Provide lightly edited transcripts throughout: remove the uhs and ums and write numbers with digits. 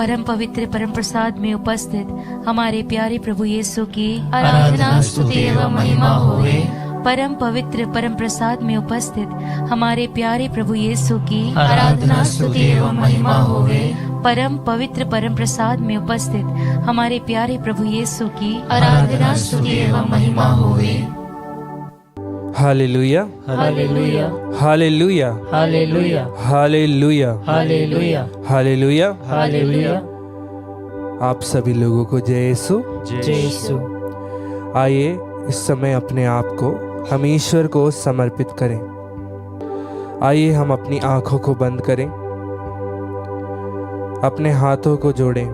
परम पवित्र परम प्रसाद में उपस्थित हमारे प्यारे प्रभु यीशु की आराधना स्तुति एवं महिमा होवे। परम पवित्र परम प्रसाद में उपस्थित हमारे प्यारे प्रभु यीशु की आराधना स्तुति एवं महिमा होवे। परम पवित्र परम प्रसाद में उपस्थित हमारे प्यारे प्रभु यीशु की आराधना स्तुति एवं महिमा होवे। Hallelujah hallelujah hallelujah hallelujah hallelujah hallelujah hallelujah. Hallelujah. आप सभी लोगों को जय यीशु। जय यीशु। आइए इस समय अपने आप को हम ईश्वर को समर्पित करें। आइए हम अपनी आंखों को बंद करें, अपने हाथों को जोड़ें,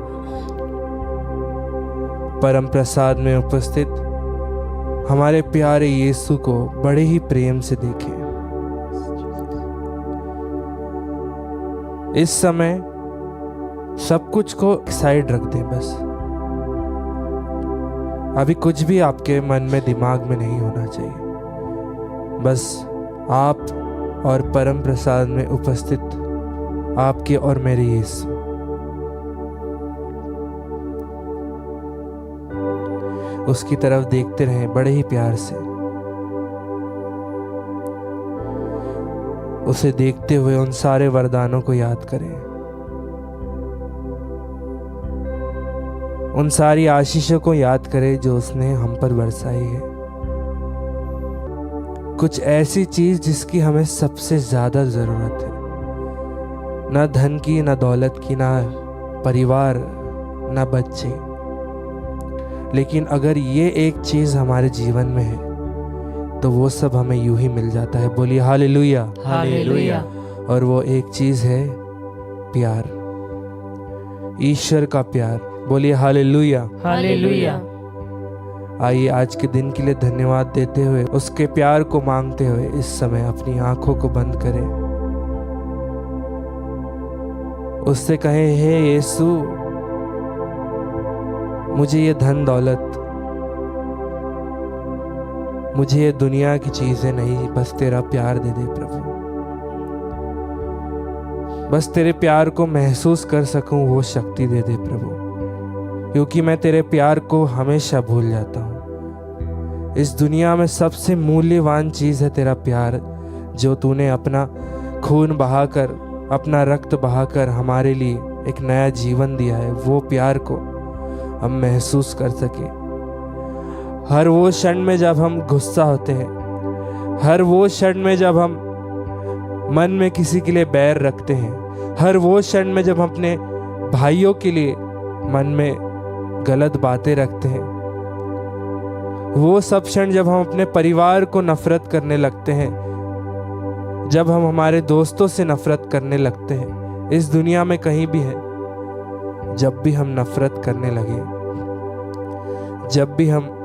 परम प्रसाद में उपस्थित हमारे प्यारे यीशु को बड़े ही प्रेम से देखें। इस समय सब कुछ को साइड रख दें। बस अभी कुछ भी आपके मन में दिमाग में नहीं होना चाहिए। बस आप और परम प्रसाद में उपस्थित आपके और मेरे यीशु। उसकी तरफ देखते रहें बड़े ही प्यार से। उसे देखते हुए उन सारे वरदानों को याद करें, उन सारी आशीषों को याद करें जो उसने हम पर बरसाई है। कुछ ऐसी चीज जिसकी हमें सबसे ज्यादा जरूरत है, ना धन की, ना दौलत की, ना परिवार, ना बच्चे, लेकिन अगर ये एक चीज हमारे जीवन में है तो वो सब हमें यूं ही मिल जाता है। बोलिए हालेलुया हालेलुया। और वो एक चीज है प्यार, ईश्वर का प्यार। बोलिए हालेलुया हालेलुया। आइए आज के दिन के लिए धन्यवाद देते हुए, उसके प्यार को मांगते हुए इस समय अपनी आंखों को बंद करें। उससे कहें, हे यीशु, मुझे ये धन दौलत, मुझे ये दुनिया की चीजें नहीं, बस तेरा प्यार दे दे प्रभु। बस तेरे प्यार को महसूस कर सकूं वो शक्ति दे दे प्रभु, क्योंकि मैं तेरे प्यार को हमेशा भूल जाता हूं। इस दुनिया में सबसे मूल्यवान चीज है तेरा प्यार, जो तूने अपना खून बहाकर, अपना रक्त बहाकर हमारे लिए एक नया जीवन दिया है। वो प्यार को हम महसूस कर सके। हर वो क्षण में जब हम गुस्सा होते हैं, हर वो क्षण में जब हम मन में किसी के लिए बैर रखते हैं, हर वो क्षण में जब हम अपने भाइयों के लिए मन में गलत बातें रखते हैं, वो सब क्षण जब हम अपने परिवार को नफरत करने लगते हैं, जब हम हमारे दोस्तों से नफरत करने लगते हैं, इस दुनिया में कहीं भी है, जब भी हम नफरत करने लगे, जब भी हम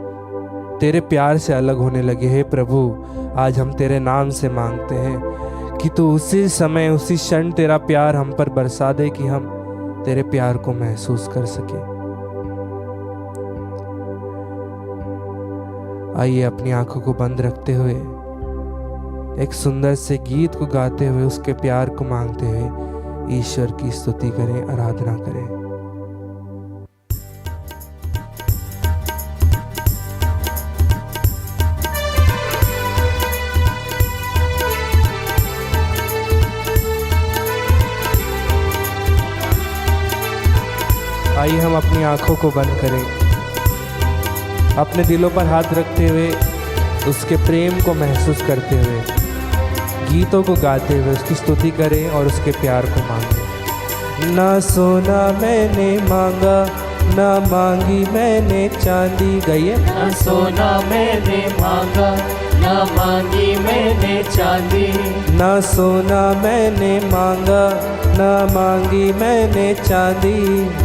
तेरे प्यार से अलग होने लगे, हे प्रभु, आज हम तेरे नाम से मांगते हैं कि तू उसी समय, उसी क्षण तेरा प्यार हम पर बरसा दे कि हम तेरे प्यार को महसूस कर सके। आइए अपनी आंखों को बंद रखते हुए एक सुंदर से गीत को गाते हुए, उसके प्यार को मांगते हुए ईश्वर की स्तुति करें, आराधना करें। आइए हम अपनी आंखों को बंद करें, अपने दिलों पर हाथ रखते हुए उसके प्रेम को महसूस करते हुए, गीतों को गाते हुए उसकी स्तुति करें और उसके प्यार को मांगें। ना सोना मैंने मांगा, ना मांगी मैंने चांदी, गई ना सोना मैंने मांगा, ना मांगी मैंने चांदी। ना सोना मैंने मांगा, ना मांगी मैंने चांदी।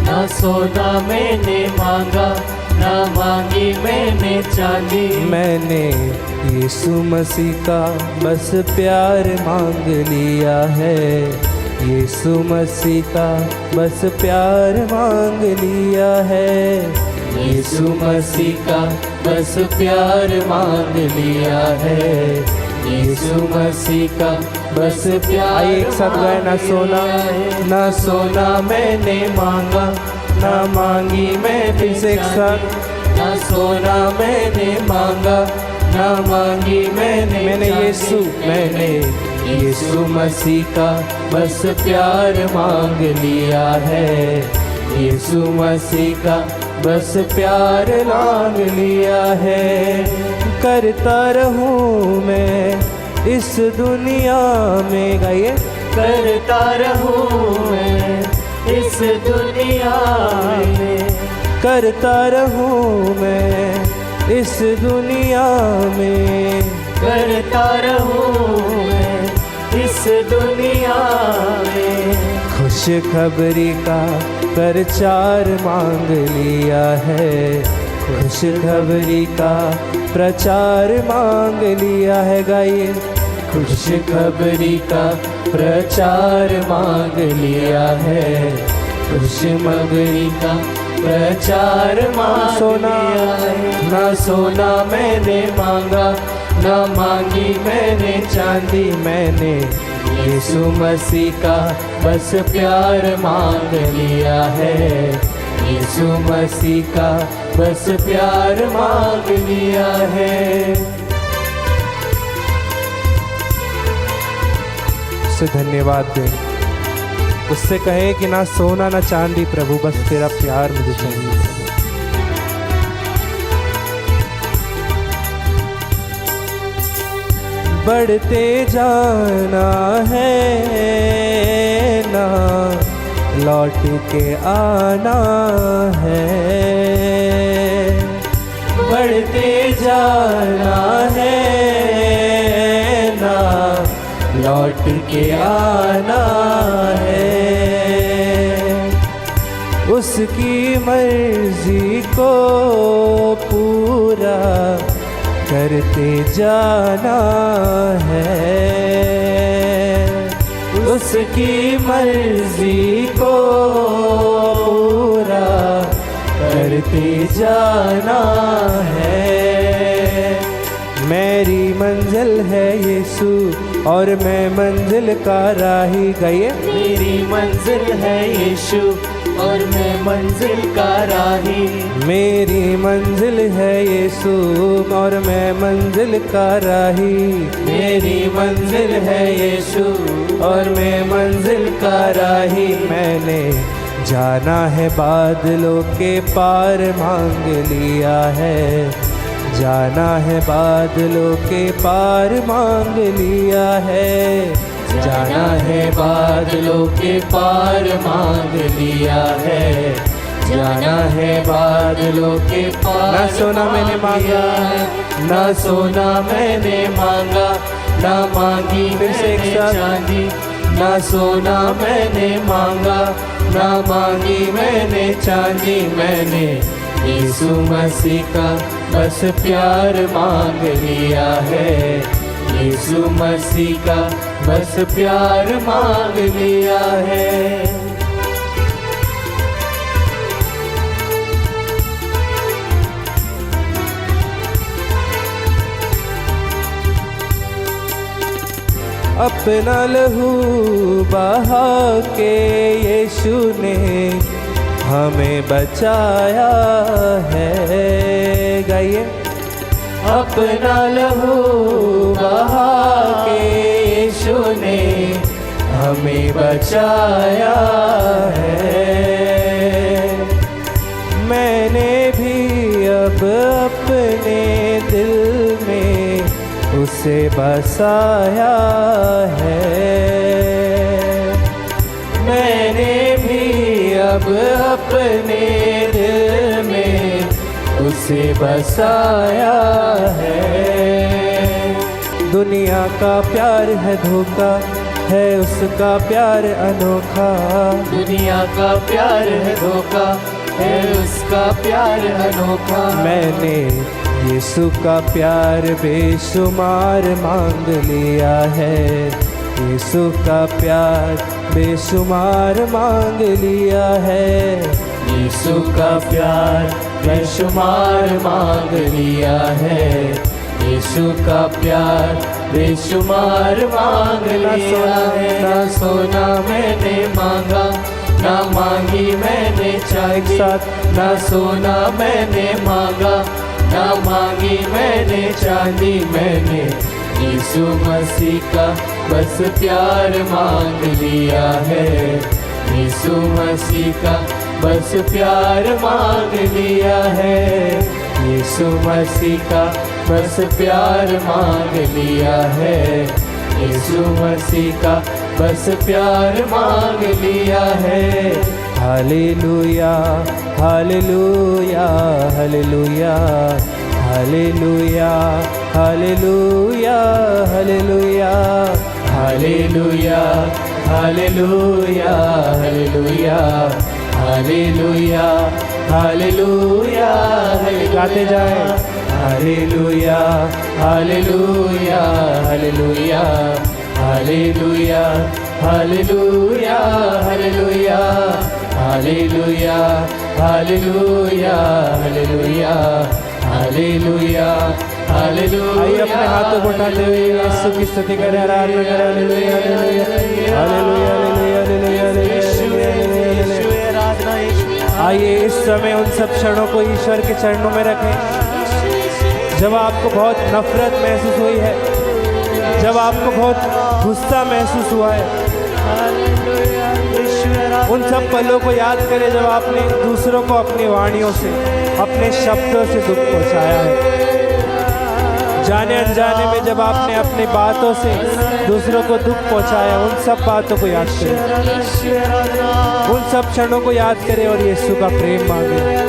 ना सोना मैंने मांगा, ना मांगी मैंने चांदी। मैंने यीशु मसीह का बस प्यार मांग लिया है, यीशु मसीह का बस प्यार मांग लिया है, यीशु मसीह का बस प्यार मांग लिया है, यीशु मसीह का बस प्यार आइए एक साथ गाएं। ना सोना ना सोना मैंने मांगा, ना मांगी मैं फिर से एक साथ। ना सोना मैंने मांगा, ना मांगी मैंने यीशु मसीह का बस प्यार मांग लिया है। यीशु मसीह का बस प्यार मांग लिया है। करता रहूं मैं इस दुनिया में, गाइए। करता रहूं मैं इस दुनिया में, करता रहूं मैं इस दुनिया में, करता रहूं मैं इस दुनिया में। खुशखबरी का प्रचार मांग लिया है। खुशखबरी का प्रचार मांग लिया है, गाइए। खुशखबरी का प्रचार मांग लिया है। खुशखबरी का प्रचार मांग लिया है। ना सोना मैंने मांगा, ना मांगी मैंने चांदी, मैंने यीशु मसीह का बस प्यार मांग लिया है। यीशु मसीह का बस प्यार मांग लिया है। उसे धन्यवाद दें, उससे कहें कि ना सोना ना चांदी प्रभु, बस तेरा प्यार मुझे चाहिए। बढ़ते जाना है ना लौट के आना है, बढ़ते जाना है ना लौट के आना है। उसकी मर्जी को पूरा करते जाना है। उसकी मर्जी को पूरा करते जाना है। मेरी मंजिल है यीशु और मैं मंजिल का राही, गाइए। मेरी मंजिल है यीशु और मैं मंजिल का राही। मेरी मंजिल है यीशु और मैं मंजिल का राही। मेरी मंजिल है यीशु और मैं मंजिल का राही। मैंने जाना है बादलों के पार मांग लिया है। जाना है बादलों के पार मांग लिया है। जाना है बादलों के पार मांग लिया है। जाना है बादलों के पार। ना सोना मैंने मांगा है, ना सोना मैंने मांगा, ना मांगी फिर से एक मैंने साथ। चांदी। ना सोना मैंने मांगा, ना मांगी मैंने चांदी, मैंने यीशु मसीह का बस प्यार मांग लिया है। यीशु मसीह का बस प्यार मांग लिया है। अपना लहू बहा के यीशु ने हमें बचाया है, गाइए। अपना लहू बहा के यीशु ने हमें बचाया है। मैंने भी अब अपने दिल में उसे बसाया है। मैंने भी अब अपने दिल में उसे बसाया है। दुनिया का प्यार है धोखा, है उसका प्यार अनोखा। दुनिया का प्यार है धोखा, है उसका प्यार अनोखा। मैंने यीशु का प्यार बेशुमार मांग लिया है। यीशु का प्यार बेशुमार मांग लिया है। यीशु का प्यार बेशुमार मांग लिया है। यीशु का प्यार बेशुमार मांग लिया है। ना सोना मैंने मांगा, ना मांगी मैंने चांदी, ना सोना मैंने मांगा, ना मांगी मैंने चांदी। मैंने यीशु मसीह का बस प्यार मांग लिया है। यीशु मसीह का बस प्यार मांग लिया है। यीशु मसीह का बस प्यार मांग लिया है। यीशु मसीह का बस प्यार मांग लिया है। Hallelujah hallelujah hallelujah hallelujah hallelujah hallelujah hallelujah hallelujah hallelujah hallelujah hallelujah. गाते जाए। Hallelujah hallelujah hallelujah hallelujah hallelujah hallelujah hallelujah hallelujah hallelujah hallelujah hallelujah. आइए अपने हाथों को उठाते हुए यीशु की स्तुति करें, आराधना करें। Hallelujah hallelujah hallelujah hallelujah hallelujah. आइए इस समय उन सब क्षणों को ईश्वर के चरणों में रखें जब आपको बहुत नफरत महसूस हुई है, जब आपको बहुत गुस्सा महसूस हुआ है। उन सब पलों को याद करें जब आपने दूसरों को अपनी वाणियों से, अपने शब्दों से दुख पहुंचाया है। जाने अनजाने में जब आपने अपनी बातों से दूसरों को दुख पहुंचाया, उन सब बातों को याद करें, उन सब क्षणों को याद करें और यीशु का प्रेम मांगे।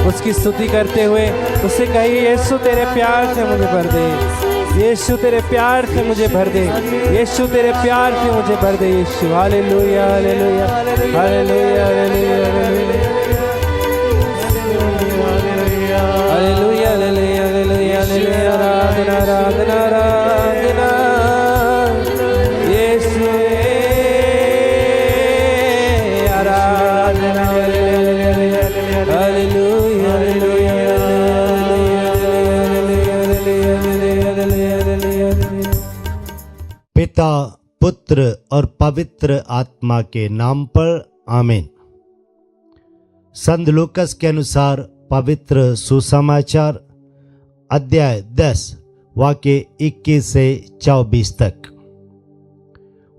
उसकी स्तुति करते हुए उससे कहिए, यीशु तेरे प्यार से मुझे भर दे, यीशु तेरे प्यार से मुझे भर दे, यीशु तेरे प्यार से मुझे भर दे। Yeshu hallelujah hallelujah hallelujah hallelujah hallelujah hallelujah hallelujah. आराधना आराधना आराधना यीशु आराधना। हालेलुया हालेलुया पिता, पुत्र और पवित्र आत्मा के नाम पर आमीन। संत लूकस के अनुसार पवित्र सुसमाचार अध्याय 10 वाक्य 21 से 24 तक।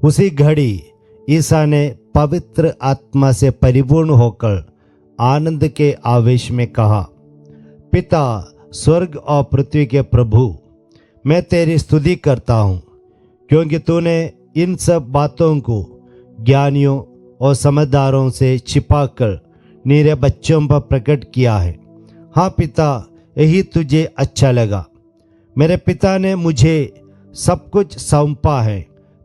उसी घड़ी ईसा ने पवित्र आत्मा से परिपूर्ण होकर आनंद के आवेश में कहा, पिता, स्वर्ग और पृथ्वी के प्रभु, मैं तेरी स्तुति करता हूँ, क्योंकि तूने इन सब बातों को ज्ञानियों और समझदारों से छिपाकर नीरे बच्चों पर प्रकट किया है। हाँ पिता, यही तुझे अच्छा लगा। मेरे पिता ने मुझे सब कुछ सौंपा है।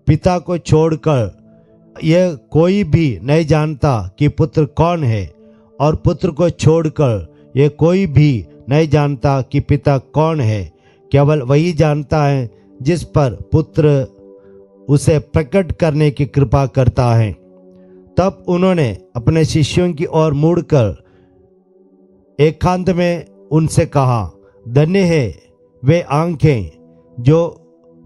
पिता को छोड़कर यह कोई भी नहीं जानता कि पुत्र कौन है, और पुत्र को छोड़कर यह कोई भी नहीं जानता कि पिता कौन है। केवल वही जानता है जिस पर पुत्र उसे प्रकट करने की कृपा करता है। तब उन्होंने अपने शिष्यों की ओर मुड़कर एकांत में उनसे कहा, धन्य है वे आंखें जो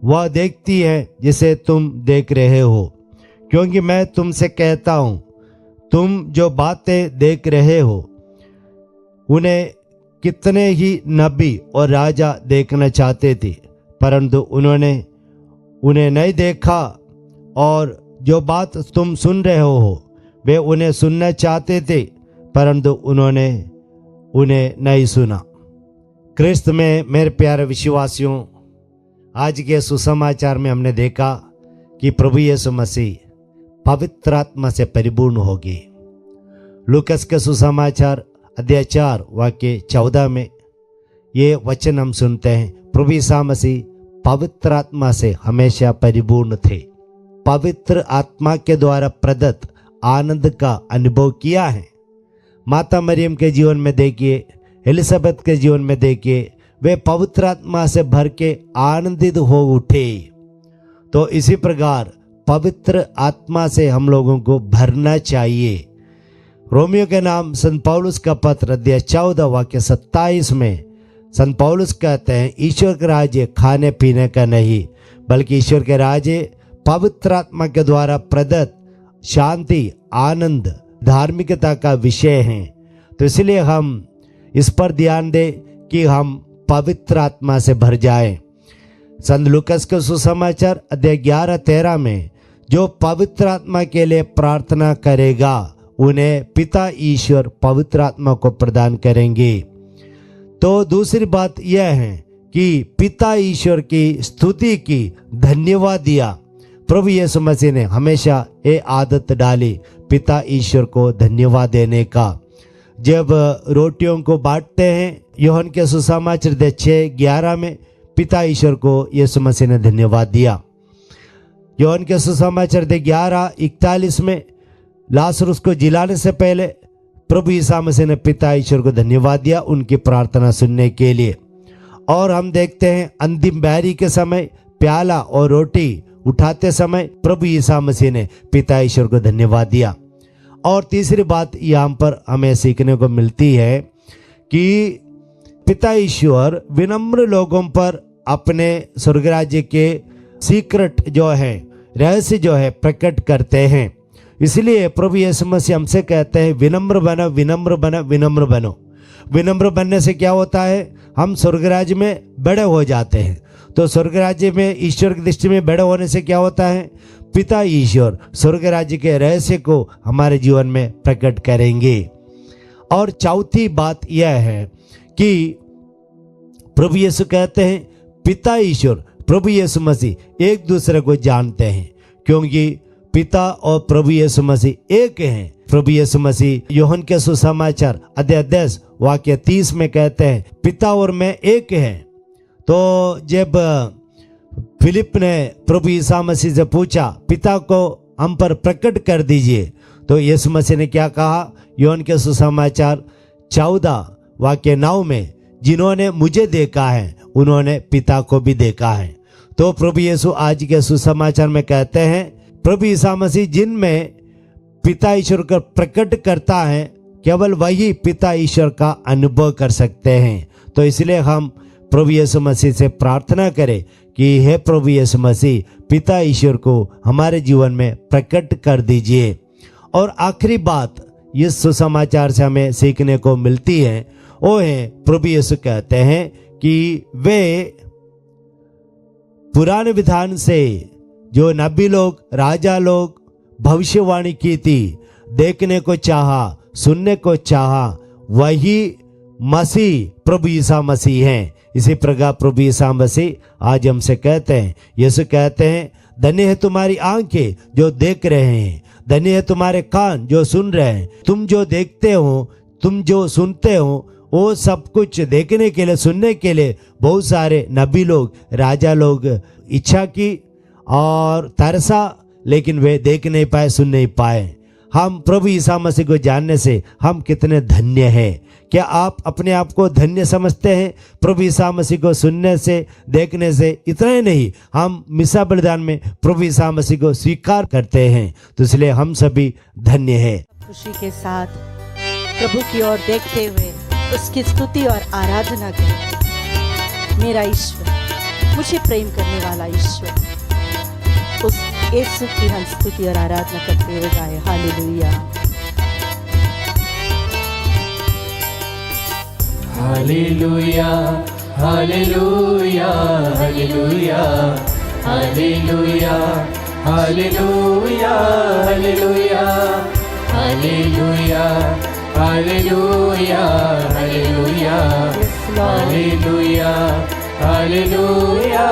वह देखती हैं जिसे तुम देख रहे हो, क्योंकि मैं तुमसे कहता हूँ, तुम जो बातें देख रहे हो उन्हें कितने ही नबी और राजा देखना चाहते थे, परंतु उन्होंने उन्हें नहीं देखा, और जो बात तुम सुन रहे हो वे उन्हें सुनना चाहते थे, परंतु उन्होंने उन्हें नहीं सुना। क्रिस्त में मेरे प्यारे विश्वासियों, आज के सुसमाचार में हमने देखा कि प्रभु यीशु मसीह पवित्र आत्मा से परिपूर्ण होगी। लूकस के सुसमाचार अध्याय 4 वाक्य 14 में ये वचन हम सुनते हैं, प्रभु यीशु मसीह पवित्र आत्मा से हमेशा परिपूर्ण थे। पवित्र आत्मा के द्वारा प्रदत्त आनंद का अनुभव किया है। माता मरियम के जीवन में देखिए, एलिजाबेथ के जीवन में देखिए, वे पवित्र आत्मा से भर के आनंदित हो उठे। तो इसी प्रकार पवित्र आत्मा से हम लोगों को भरना चाहिए। रोमियो के नाम संत पौलुस का पत्र अध्याय 14 वाक्य 27 में संत पौलुस कहते हैं ईश्वर का राज्य खाने पीने का नहीं, बल्कि ईश्वर के राज्य पवित्र आत्मा के द्वारा प्रदत्त शांति, आनंद, धार्मिकता का विषय है। तो इसलिए हम इस पर ध्यान दें कि हम पवित्र आत्मा से भर जाएं। संत लूकास के सुसमाचार अध्याय 11-13 में जो पवित्र आत्मा के लिए प्रार्थना करेगा उन्हें पिता ईश्वर पवित्र आत्मा को प्रदान करेंगे। तो दूसरी बात यह है कि पिता ईश्वर की स्तुति की, धन्यवाद दिया। प्रभु यीशु मसीह ने हमेशा ये आदत डाली पिता ईश्वर को धन्यवाद देने का। जब रोटियों को बांटते हैं यूहन्ना के सुसमाचार 6:11 में पिता ईश्वर को यीशु मसीह ने धन्यवाद दिया। यूहन्ना के सुसमाचार 11:41 में लाजरुस को जिलाने से पहले प्रभु यीशु मसीह ने पिता ईश्वर को धन्यवाद दिया उनकी प्रार्थना सुनने के लिए। और हम देखते हैं अंतिम बैरी के समय प्याला और रोटी उठाते समय प्रभु यीशु मसीह ने पिता ईश्वर को धन्यवाद दिया। और तीसरी बात यहाँ पर हमें सीखने को मिलती है कि पिता ईश्वर विनम्र लोगों पर अपने स्वर्ग राज्य के सीक्रेट जो है, रहस्य जो है प्रकट करते हैं। इसलिए प्रभु यीशु मसीह हमसे कहते हैं विनम्र बनो, विनम्र बनो, विनम्र बनो। विनम्र बनने से क्या होता है? हम स्वर्ग राज्य में बड़े हो जाते हैं। तो स्वर्ग राज्य में ईश्वर की दृष्टि में बड़े होने से क्या होता है? पिता ईश्वर स्वर्ग राज्य के रहस्य को हमारे जीवन में प्रकट करेंगे। और चौथी बात यह है कि प्रभु यीशु कहते हैं पिता ईश्वर प्रभु यीशु मसीह एक दूसरे को जानते हैं, क्योंकि पिता और प्रभु यीशु मसीह एक हैं। प्रभु यीशु मसीह यूहन्ना के सुसमाचार अध्याय 10 वाक्य 30 में कहते हैं पिता और मैं एक हैं। तो जब फिलिप ने प्रभु यीशु मसीह से पूछा पिता को हम पर प्रकट कर दीजिए, तो यीशु मसीह ने क्या कहा? यूहन्ना के सुसमाचार 14 वाक्य 9 में जिन्होंने मुझे देखा है उन्होंने पिता को भी देखा है। तो प्रभु यीशु आज के सुसमाचार में कहते हैं प्रभु यीशु मसीह जिनमें पिता ईश्वर को प्रकट करता है केवल वही पिता ईश्वर का अनुभव कर सकते हैं। तो इसलिए हम प्रभु यीशु मसीह से प्रार्थना करें कि हे प्रभु यीशु मसीह पिता ईश्वर को हमारे जीवन में प्रकट कर दीजिए। और आखिरी बात इस सुसमाचार से हमें सीखने को मिलती है वो है प्रभु यीशु कहते हैं कि वे पुराने विधान से जो नबी लोग, राजा लोग भविष्यवाणी की थी, देखने को चाहा, सुनने को चाहा, वही मसीह प्रभु यीशु मसीह हैं। इसी प्रकार प्रभु यीशु मसीह आज हमसे कहते हैं, यीशु कहते हैं धन्य है तुम्हारी आंखें जो देख रहे हैं, धन्य है तुम्हारे कान जो सुन रहे हैं। तुम जो देखते हो, तुम जो सुनते हो, वो सब कुछ देखने के लिए, सुनने के लिए बहुत सारे नबी लोग, राजा लोग इच्छा की और तरसा, लेकिन वे देख नहीं पाए, सुन नहीं पाए। हम प्रभु यीशु मसीह को जानने से हम कितने धन्य हैं। क्या आप अपने आप को धन्य समझते हैं? प्रभु यीशु मसीह को सुनने से, देखने से इतना ही नहीं, हम मिसा बलिदान में प्रभु यीशु मसीह को स्वीकार करते हैं। तो इसलिए हम सभी धन्य हैं। खुशी के साथ प्रभु की ओर देखते हुए उसकी स्तुति और आराधना करें। मेरा ईश्वर, मुझे प्रेम करने वाला ईश्वर, उस यीशु की हम स्तुति और आराधना करते हुए गाए hallelujah. Hallelujah hallelujah hallelujah hallelujah hallelujah hallelujah hallelujah hallelujah hallelujah hallelujah hallelujah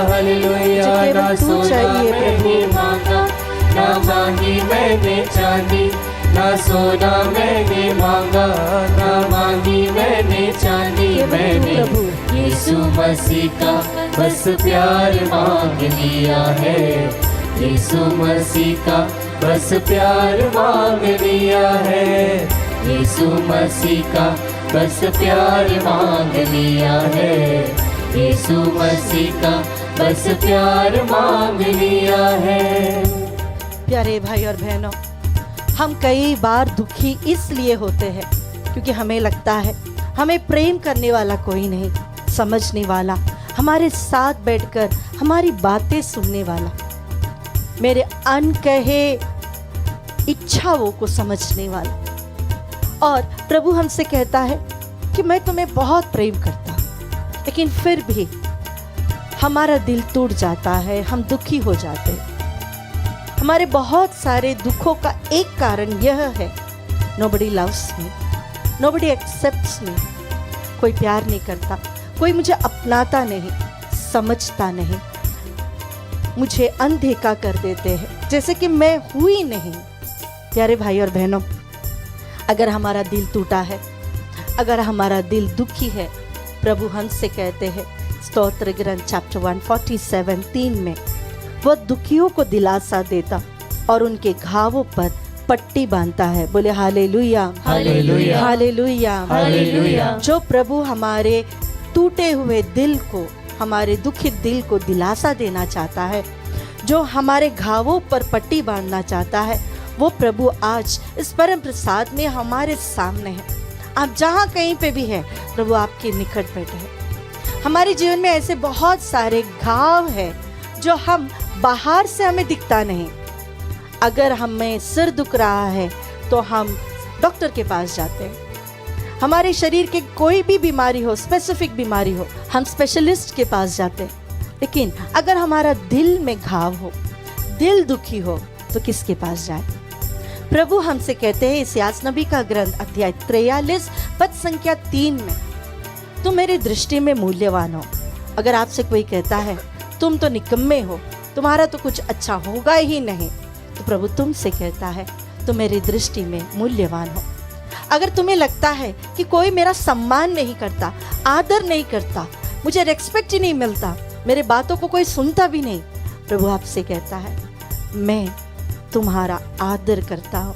hallelujah. ना सोना मैंने मांगा, ना मांगी मैंने चांदी, ना सोना मैंने मांगा, ना मांगी मैंने चांदी। मैंने यीशु मसीह का बस प्यार मांग लिया है, यीशु मसीह का बस प्यार मांग लिया है, यीशु मसीह का बस प्यार मांग लिया है, यीशु मसीह का बस प्यार मांग लिया है। प्यारे भाई और बहनों, हम कई बार दुखी इसलिए होते हैं क्योंकि हमें लगता है हमें प्रेम करने वाला कोई नहीं, समझने वाला, हमारे साथ बैठकर हमारी बातें सुनने वाला, मेरे अनकहे इच्छाओं को समझने वाला। और प्रभु हमसे कहता है कि मैं तुम्हें बहुत प्रेम करता हूँ, लेकिन फिर भी हमारा दिल टूट जाता है, हम दुखी हो जाते हैं। हमारे बहुत सारे दुखों का एक कारण यह है, nobody loves me, nobody accepts me. कोई प्यार नहीं करता, कोई मुझे अपनाता नहीं, समझता नहीं, मुझे अनदेखा कर देते हैं जैसे कि मैं हुई नहीं। प्यारे भाई और बहनों, अगर हमारा दिल टूटा है, अगर हमारा दिल दुखी है, प्रभु हमसे कहते हैं स्तोत्र ग्रंथ चैप्टर 147:3 में, वह दुखियों को दिलासा देता और उनके घावों पर पट्टी बांधता है। बोले हालेलुया, हालेलुया, हालेलुया, हालेलुया। जो प्रभु हमारे टूटे हुए दिल को, हमारे दुखित दिल को दिलासा देना चाहता है, जो हमारे घावों पर पट्टी बांधना चाहता है, वो प्रभु आज इस परम प्रसाद में हमारे सामने है। आप जहाँ कहीं पे भी है, प्रभु आपके निकट बैठे हैं। हमारे जीवन में ऐसे बहुत सारे घाव है जो हम बाहर से हमें दिखता नहीं। अगर हमें सिर दुख रहा है तो हम डॉक्टर के पास जाते हैं। हमारे शरीर के कोई भी बीमारी हो, स्पेसिफिक बीमारी हो, हम स्पेशलिस्ट के पास जाते हैं। लेकिन अगर हमारा दिल में घाव हो, दिल दुखी हो, तो किसके पास जाए? प्रभु हमसे कहते हैं इस यास नबी का ग्रंथ अध्याय 43 पद संख्या 3 में, तुम मेरी दृष्टि में मूल्यवान हो। अगर आपसे कोई कहता है तुम तो निकम्मे हो, तुम्हारा तो कुछ अच्छा होगा ही नहीं, तो प्रभु तुमसे कहता है तुम मेरी दृष्टि में मूल्यवान हो। अगर तुम्हें लगता है कि कोई मेरा सम्मान नहीं करता, आदर नहीं करता, मुझे रेस्पेक्ट ही नहीं मिलता, मेरे बातों को कोई सुनता भी नहीं, प्रभु आपसे कहता है मैं तुम्हारा आदर करता हूँ।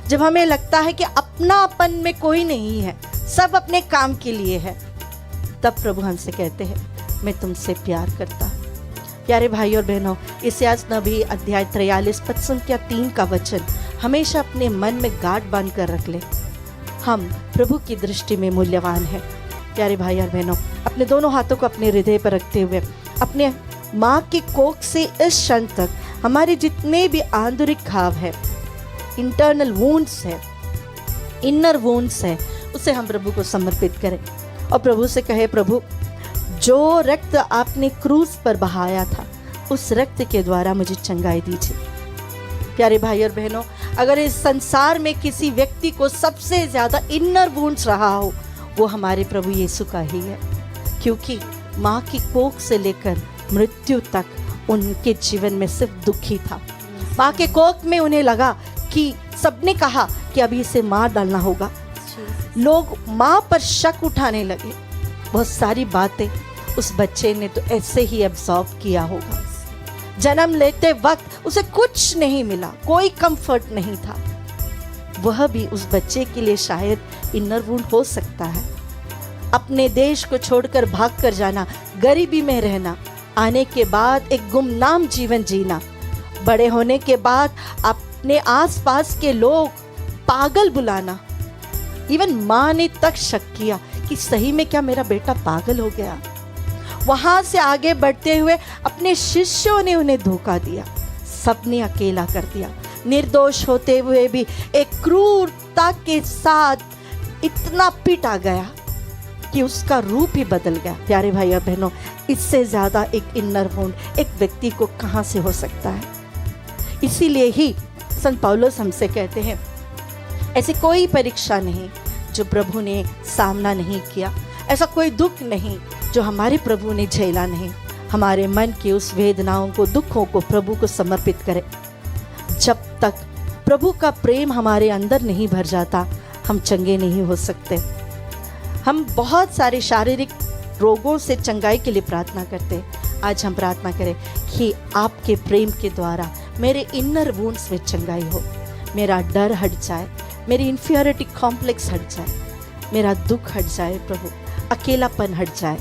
जब हमें लगता है कि अपनापन में कोई नहीं है, सब अपने काम के लिए है, तब प्रभु हमसे कहते हैं मैं तुमसे प्यार करता हूँ। प्यारे भाई और बहनों, इस यास नबी अध्याय 43 पद संख्या 3 का वचन हमेशा अपने मन में गांठ बांध कर रख ले। हम प्रभु की दृष्टि में मूल्यवान हैं। प्यारे भाई और बहनों, अपने दोनों हाथों को अपने हृदय पर रखते हुए, अपने माँ की कोख से इस क्षण तक हमारे जितने भी आंतरिक घाव है, इंटरनल वुंड्स है, इनर वुंड्स है, उसे हम प्रभु को समर्पित करें और प्रभु से कहे प्रभु जो रक्त आपने क्रूस पर बहाया था, उस रक्त के द्वारा मुझे चंगाई दीजिए। प्यारे भाई और बहनों, अगर इस संसार में किसी व्यक्ति को सबसे ज्यादा इनर वुंड्स रहा हो, वो हमारे प्रभु यीशु का ही है, क्योंकि माँ की कोख से लेकर मृत्यु तक उनके जीवन में सिर्फ दुखी था। माँ के कोख में उन्हें लगा कि सबने कहा कि अभी इसे मार डालना होगा, लोग माँ पर शक उठाने लगे। बहुत सारी बातें उस बच्चे ने तो ऐसे ही एब्जॉर्ब किया होगा। जन्म लेते वक्त उसे कुछ नहीं मिला, कोई कंफर्ट नहीं था। वह भी उस बच्चे के लिए शायद इनर वुंड हो सकता है। अपने देश को छोड़कर भाग कर जाना, गरीबी में रहना, आने के बाद एक गुमनाम जीवन जीना, बड़े होने के बाद अपने आसपास के लोग पागल बुलाना, इवन माँ ने तक शक किया कि सही में क्या मेरा बेटा पागल हो गया। वहां से आगे बढ़ते हुए अपने शिष्यों ने उन्हें धोखा दिया, सबने अकेला कर दिया। निर्दोष होते हुए भी एक क्रूरता के साथ इतना पीटा गया कि उसका रूप ही बदल गया। प्यारे भाई और बहनों, इससे ज्यादा एक इनर वुंड एक व्यक्ति को कहां से हो सकता है? इसीलिए ही संत पौलुस हमसे कहते हैं ऐसी कोई परीक्षा नहीं जो प्रभु ने सामना नहीं किया, ऐसा कोई दुख नहीं जो हमारे प्रभु ने झेला नहीं। हमारे मन की उस वेदनाओं को, दुखों को प्रभु को समर्पित करें। जब तक प्रभु का प्रेम हमारे अंदर नहीं भर जाता, हम चंगे नहीं हो सकते। हम बहुत सारे शारीरिक रोगों से चंगाई के लिए प्रार्थना करते हैं। आज हम प्रार्थना करें कि आपके प्रेम के द्वारा मेरे इनर वुंड्स में चंगाई हो, मेरा डर हट जाए, मेरी इन्फीरियरिटी कॉम्प्लेक्स हट जाए, मेरा दुख हट जाए, प्रभु अकेलापन हट जाए।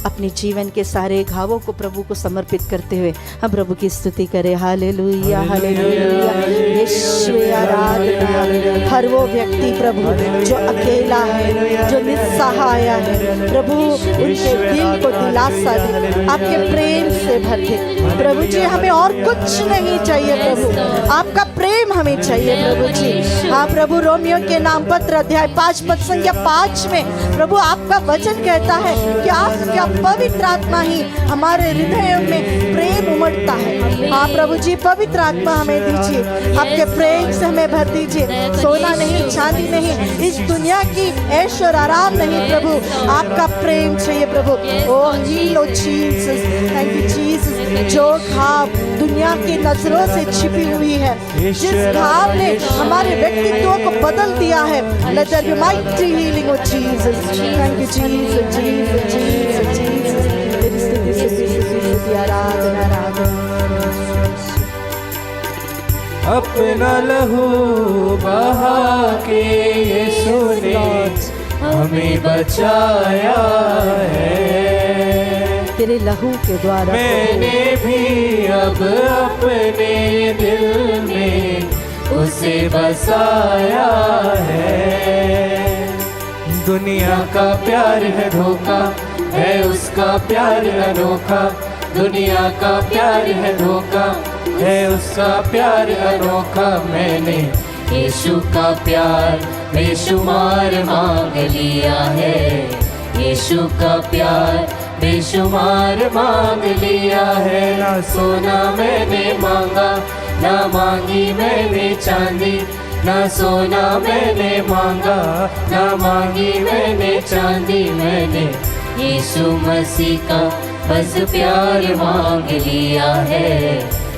अपने जीवन के सारे घावों को प्रभु को समर्पित करते हुए हम प्रभु की स्तुति करें। हालेलुया हालेलुया, यीशु आराधना। हर वो व्यक्ति प्रभु जो अकेला है, जो निस्सहाय है, प्रभु उनके दिल को दिलासा दे, आपके प्रेम से भर दे। प्रभु जी हमें और कुछ नहीं चाहिए प्रभु, आपका प्रेम हमें चाहिए प्रभु जी। हाँ प्रभु, रोमियो के नाम पत्र अध्याय 5 पद संख्या 5 में प्रभु आपका वचन कहता है कि आपका पवित्र आत्मा ही हमारे हृदय में प्रेम उमड़ता है। हाँ प्रभु जी, पवित्र आत्मा हमें दीजिए, आपके प्रेम से हमें भर दीजिए। सोना नहीं, चांदी नहीं, इस दुनिया की ऐश और आराम नहीं प्रभु, आपका प्रेम चाहिए प्रभु। Oh hello Jesus, thank you Jesus. जो घाव दुनिया की नजरों से छिपी हुई है, जिस घाव ने हमारे व्यक्तित्व को बदल दिया है, let there be mighty healing of Jesus. Thank you Jesus, Jesus, Jesus, Jesus. तेरी स्तुति स्तुति आराधना आराधना। अपना लहू बहा के यीशु ने हमें बचाया है। तेरे लहू के द्वारा मैंने भी अब अपने दिल में उसे बसाया है। दुनिया का प्यार है धोखा, है उसका प्यार अनोखा। दुनिया का प्यार है धोखा, है उसका प्यार अनोखा। मैंने यीशु का प्यार बेशुमार मांग लिया है। यीशु का प्यार बेशुमार मांग लिया है। ना सोना मैंने मांगा, ना मांगी मैंने चांदी। ना सोना मैंने मांगा, ना मांगी मैंने चांदी। मैंने यीशु मसीह का बस प्यार मांग लिया है।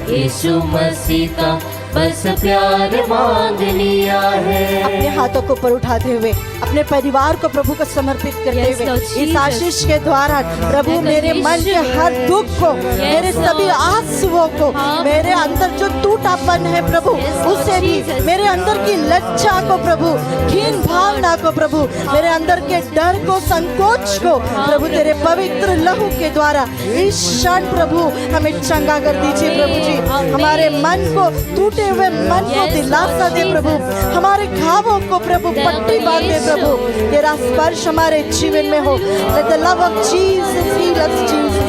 यीशु मसीह का बस प्यार मांग लिया है। अपने हाथों को ऊपर उठाते हुए अपने परिवार को प्रभु को समर्पित करते हुए इस आशीष के द्वारा प्रभु मेरे मन के हर दुख को, मेरे सभी आंसुओं को, मेरे अंदर जो टूटापन है प्रभु उसे भी, मेरे अंदर की लज्जा को प्रभु, हीन भावना को प्रभु, मेरे अंदर के डर को, संकोच को प्रभु तेरे पवित्र लहू के द्वारा इस क्षण प्रभु हमें चंगा कर दीजिए प्रभु जी। हमारे मन को, टूटे हुए मन को दिलासा दे प्रभु, हमारे घावों को प्रभु पट्टी बांध दे प्रभु। तेरा स्पर्श हमारे जीवन में हो। Let the love of Jesus heal us, Jesus.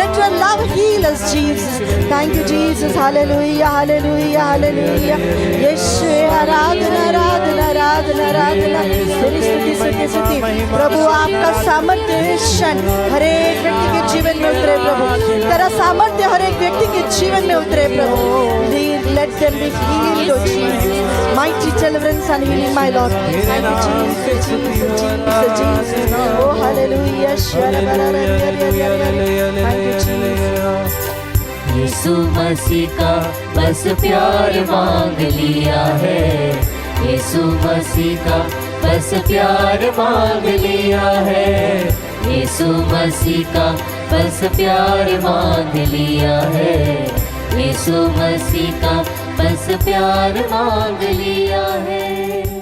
Let your love heal us, Jesus. Thank you, Jesus. Hallelujah, hallelujah, hallelujah. यीशु आराधना आराधना आराधना आराधना। तेरी स्तुति स्तुति स्तुति प्रभु, आपका सामर्थ्य हर एक व्यक्ति के जीवन में उतरे प्रभु। तेरा सामर्थ्य हर एक व्यक्ति के जीवन में उतरे प्रभु। Let them be healed, oh Jesus. Mighty deliverance and healing, my Lord. Thank you, Jesus, Jesus, Jesus, Jesus. Oh, hallelujah. Thank you, Jesus. यीशु मसीह का बस प्यार मांग लिया है। यीशु मसीह का बस प्यार मांग लिया है। यीशु मसीह का बस प्यार मांग लिया है। यीशु मसीह का बस प्यार मांग लिया है।